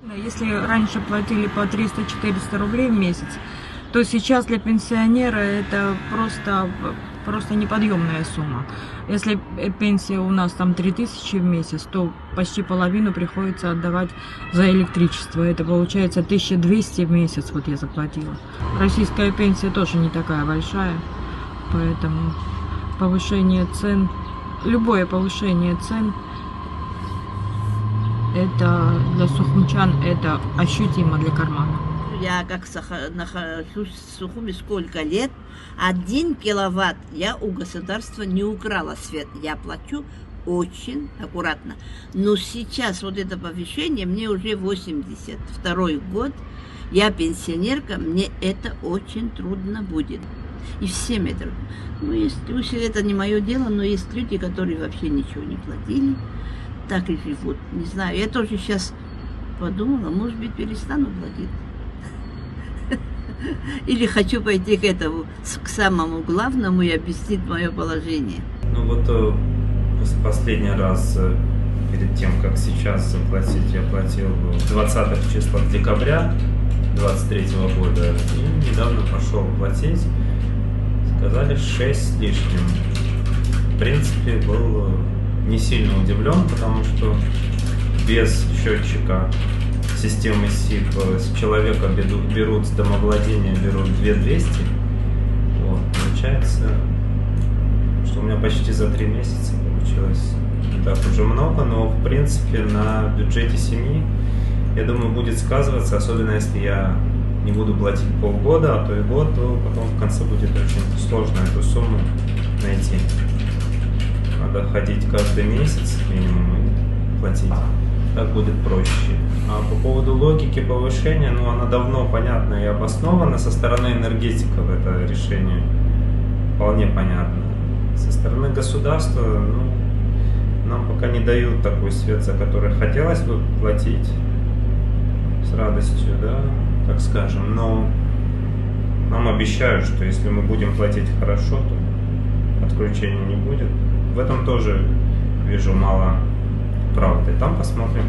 Если раньше платили по 300-400 рублей в месяц, то сейчас для пенсионера это просто неподъемная сумма. Если пенсия у нас там 3000 в месяц, то почти половину приходится отдавать за электричество. Это получается 1200 в месяц, вот я заплатила. Российская пенсия тоже не такая большая, поэтому повышение цен, любое повышение цен, это для сухумчан это ощутимо для кармана. Я как нахожусь в Сухуми сколько лет, 1 киловатт я у государства не украла свет. Я плачу очень аккуратно. Но сейчас вот это повышение, мне уже 82-й год, я пенсионерка, мне это очень трудно будет. И всем это. Ну, если это не мое дело, но есть люди, которые вообще ничего не платили, так и живут. Не знаю, я тоже сейчас подумала, может быть, перестану платить. Или хочу пойти к этому, к самому главному и объяснить мое положение. Ну вот последний раз, перед тем, как сейчас заплатить, я платил 20 числа декабря 23 года. И недавно пошел платить. Сказали 6 с лишним. В принципе, был не сильно удивлен, потому что без счетчика системы СИП с человека берут с домовладения, берут 2200. Вот, получается, что у меня почти за 3 месяца получилось не так уже много, но в принципе на бюджете семьи, я думаю, будет сказываться, особенно если я не буду платить полгода, а то и год, то потом в конце будет очень сложно эту сумму найти. Надо ходить каждый месяц минимум и платить. Так будет проще. А по поводу логики повышения, ну она давно понятна и обоснована. Со стороны энергетиков это решение вполне понятно. Со стороны государства, ну, нам пока не дают такой свет, за который хотелось бы платить с радостью, да, так скажем. Но нам обещают, что если мы будем платить хорошо, то отключения не будет. В этом тоже вижу мало правды. Там посмотрим.